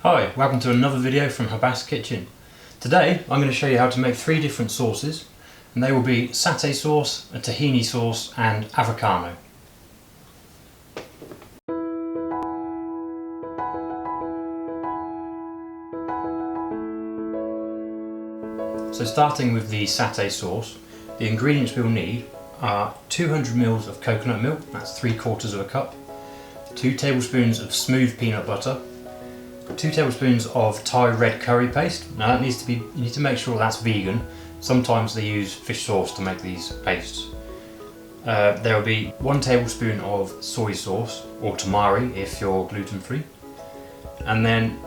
Hi, welcome to another video from Habas Kitchen. Today I'm going to show you how to make 3 different sauces, and they will be satay sauce, a tahini sauce and avocano. So starting with the satay sauce, the ingredients we'll need are 200 ml of coconut milk, that's 3/4 of a cup, 2 tablespoons of smooth peanut butter, 2 tablespoons of Thai red curry paste. Now that needs to be, you need to make sure that's vegan. Sometimes they use fish sauce to make these pastes. There will be 1 tablespoon of soy sauce, or tamari if you're gluten free, and then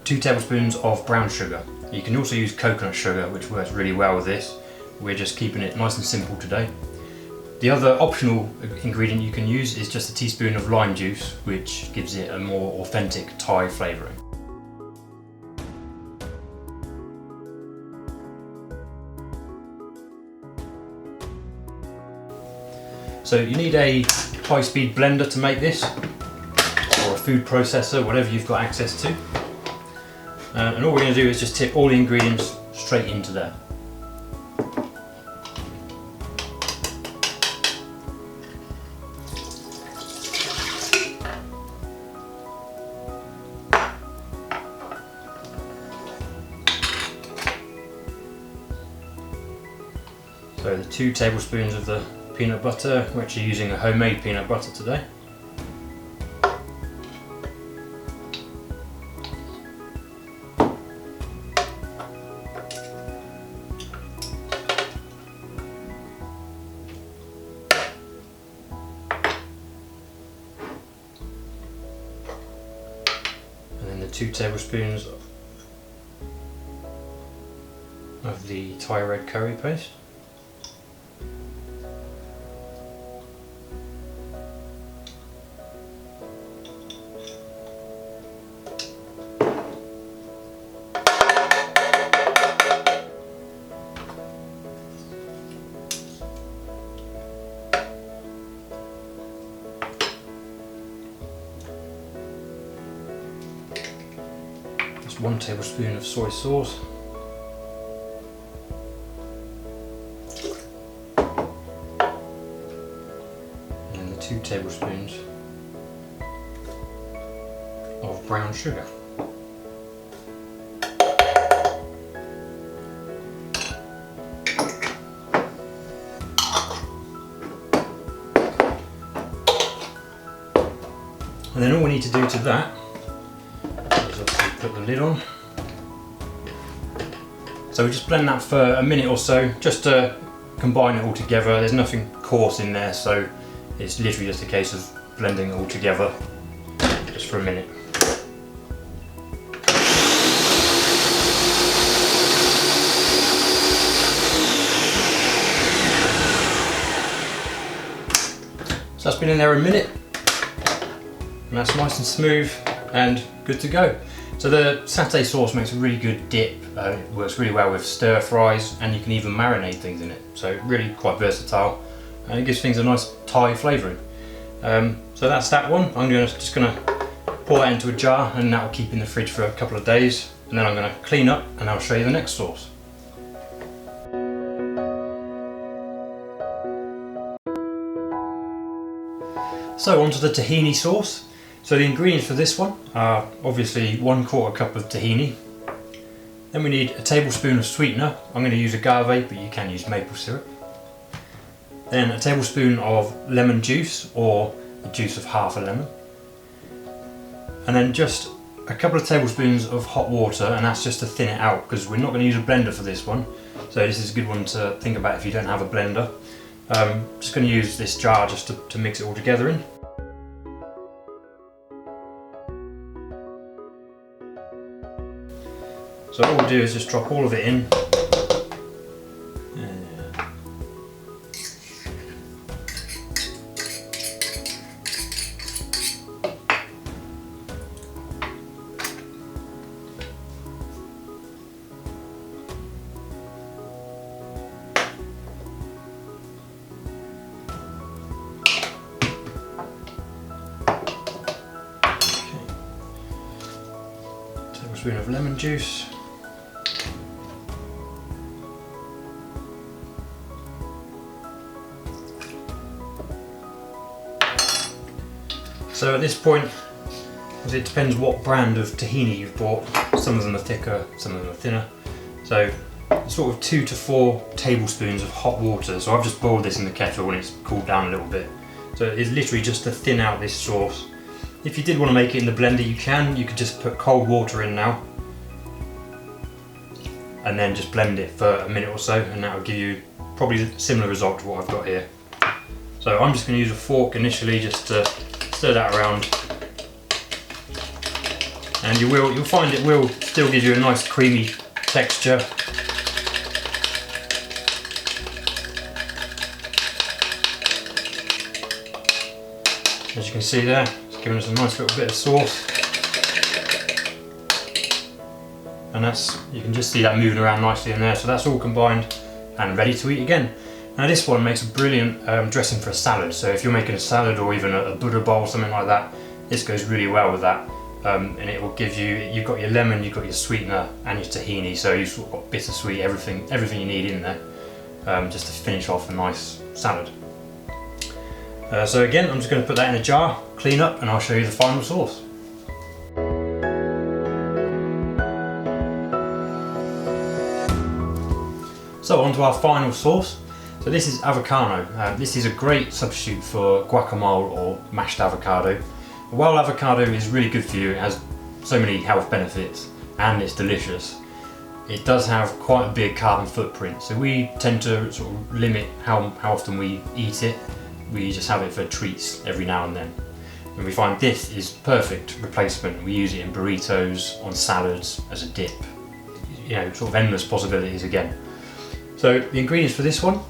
2 tablespoons of brown sugar. You can also use coconut sugar, which works really well with this. We're just keeping it nice and simple today. The other optional ingredient you can use is just a teaspoon of lime juice, which gives it a more authentic Thai flavouring. So you need a high-speed blender to make this, or a food processor, whatever you've got access to. And all we're going to do is just tip all the ingredients straight into there. So the 2 tablespoons of the peanut butter, we're actually using a homemade peanut butter today. And then the 2 tablespoons of the Thai red curry paste. Just 1 tablespoon of soy sauce. And the 2 tablespoons of brown sugar. And then all we need to do to that is obviously put the lid on. So we just blend that for a minute or so, just to combine it all together. There's nothing coarse in there, so it's literally just a case of blending it all together just for a minute. So that's been in there a minute. And that's nice and smooth and good to go. So the satay sauce makes a really good dip. It works really well with stir fries, and you can even marinate things in it. So really quite versatile, and it gives things a nice Thai flavouring. So that's that one. I'm just going to pour that into a jar, and that will keep in the fridge for a couple of days. And then I'm going to clean up, and I'll show you the next sauce. So onto the tahini sauce. So the ingredients for this one are obviously 1/4 cup of tahini. Then we need a tablespoon of sweetener. I'm going to use agave, but you can use maple syrup. Then a tablespoon of lemon juice, or the juice of half a lemon. And then just a couple of tablespoons of hot water, and that's just to thin it out, because we're not going to use a blender for this one. So this is a good one to think about if you don't have a blender. Just going to use this jar just to mix it all together in. So all we'll do is just drop all of it in. tablespoon of lemon juice. So at this point, it depends what brand of tahini you've bought. Some of them are thicker, some of them are thinner. So sort of 2 to 4 tablespoons of hot water. So I've just boiled this in the kettle when it's cooled down a little bit. So it's literally just to thin out this sauce. If you did want to make it in the blender, you can. You could just put cold water in now and then just blend it for a minute or so, and that will give you probably a similar result to what I've got here. So I'm just going to use a fork initially just to stir that around, and you'll find it will still give you a nice creamy texture. As you can see there, it's giving us a nice little bit of sauce, and you can just see that moving around nicely in there. So that's all combined and ready to eat again. Now this one makes a brilliant dressing for a salad. So if you're making a salad or even a Buddha bowl, something like that, this goes really well with that. And it will give you've got your lemon, you've got your sweetener and your tahini, so you've sort of got bittersweet, everything you need in there, just to finish off a nice salad. So again, I'm just going to put that in a jar, clean up, and I'll show you the final sauce. So on to our final sauce. So this is avocado. This is a great substitute for guacamole or mashed avocado. While avocado is really good for you, it has so many health benefits and it's delicious, it does have quite a big carbon footprint. So we tend to sort of limit how often we eat it. We just have it for treats every now and then. And we find this is perfect replacement. We use it in burritos, on salads, as a dip. You know, sort of endless possibilities again. So the ingredients for this one,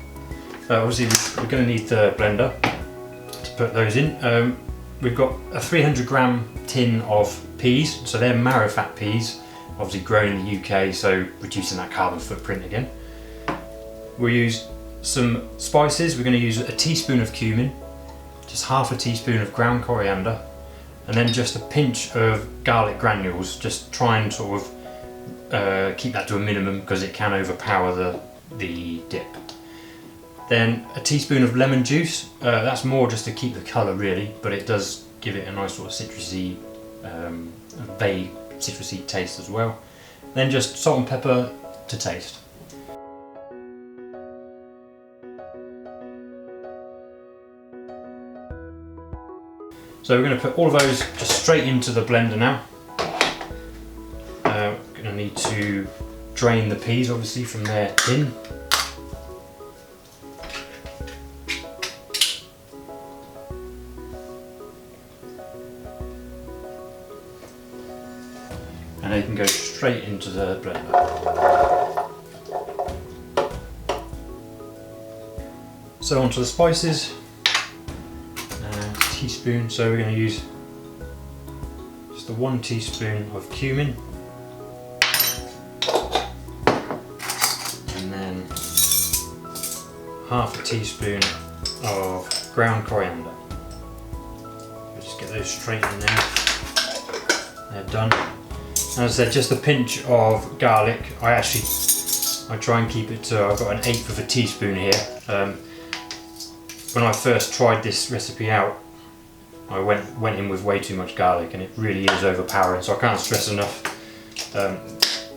obviously we're going to need the blender to put those in. We've got a 300 gram tin of peas, so they're marrow fat peas, obviously grown in the UK, so reducing that carbon footprint again. We'll use some spices. We're going to use a teaspoon of cumin, just half a teaspoon of ground coriander, and then just a pinch of garlic granules. Just try and sort of keep that to a minimum because it can overpower the dip. Then a teaspoon of lemon juice. That's more just to keep the colour really, but it does give it a nice sort of citrusy, vague citrusy taste as well. Then just salt and pepper to taste. So we're going to put all of those just straight into the blender now. We're going to need to drain the peas obviously from their tin. And they can go straight into the blender. So onto the spices. Teaspoon, so we're going to use just the 1 teaspoon of cumin, and then half a teaspoon of ground coriander. We'll just get those straight in there. They're done. As I said, just a pinch of garlic. I try and keep it to, I've got an 1/8 of a teaspoon here. When I first tried this recipe out, I went in with way too much garlic, and it really is overpowering, so I can't stress enough that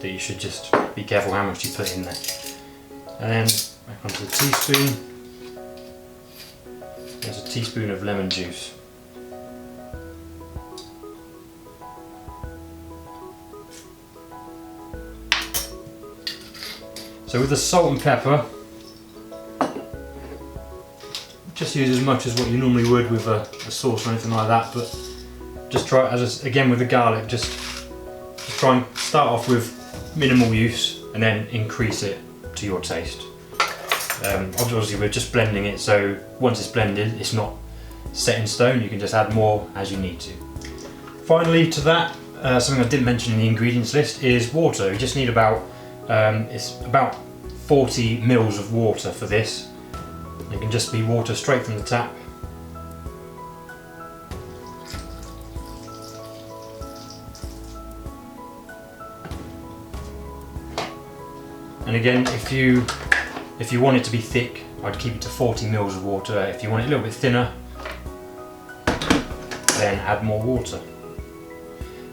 you should just be careful how much you put in there. And then back onto the teaspoon, there's a teaspoon of lemon juice. So with the salt and pepper, just use as much as what you normally would with a sauce or anything like that, but just try, again with the garlic, just try and start off with minimal use and then increase it to your taste. Obviously we're just blending it, so once it's blended it's not set in stone, you can just add more as you need to. Finally to that, something I didn't mention in the ingredients list is water. You just need about, it's about 40 mils of water for this. It can just be water straight from the tap. And again, if you want it to be thick, I'd keep it to 40 mils of water. If you want it a little bit thinner, then add more water.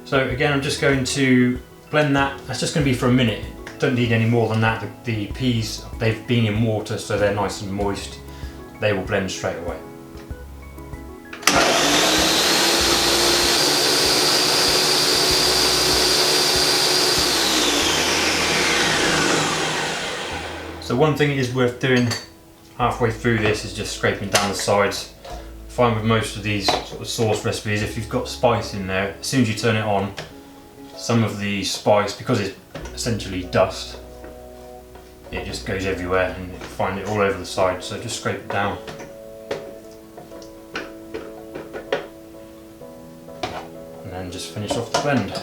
So again, I'm just going to blend that. That's just going to be for a minute. Don't need any more than that. The peas, they've been in water, so they're nice and moist. They will blend straight away. So one thing it is worth doing halfway through this is just scraping down the sides. I find with most of these sort of sauce recipes, if you've got spice in there, as soon as you turn it on, some of the spice, because it's essentially dust, it just goes everywhere and you find it all over the side, so just scrape it down. And then just finish off the blend.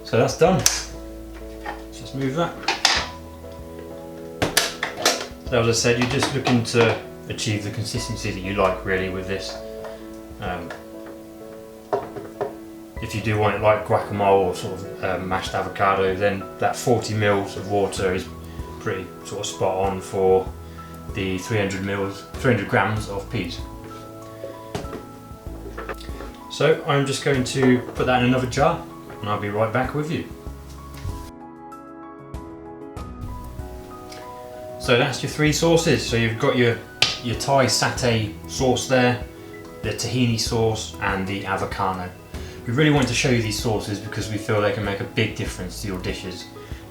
So that's done. Let's just move that. So as I said, you're just looking to achieve the consistency that you like really with this. If you do want it like guacamole or sort of mashed avocado, then that 40 mils of water is pretty sort of spot on for the 300 grams of peas. So I'm just going to put that in another jar, and I'll be right back with you. So that's your three sauces. So you've got your Thai satay sauce there, the tahini sauce, and the avocano. We really want to show you these sauces because we feel they can make a big difference to your dishes.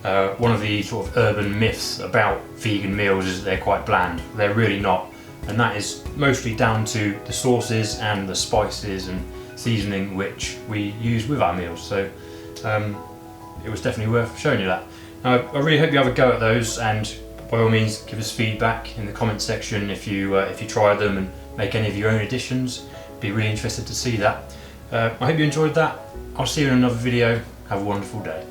One of the sort of urban myths about vegan meals is that they're quite bland. They're really not, and that is mostly down to the sauces and the spices and seasoning which we use with our meals. So it was definitely worth showing you that. Now, I really hope you have a go at those, and by all means give us feedback in the comment section if you try them and make any of your own additions. Be really interested to see that. I hope you enjoyed that. I'll see you in another video. Have a wonderful day.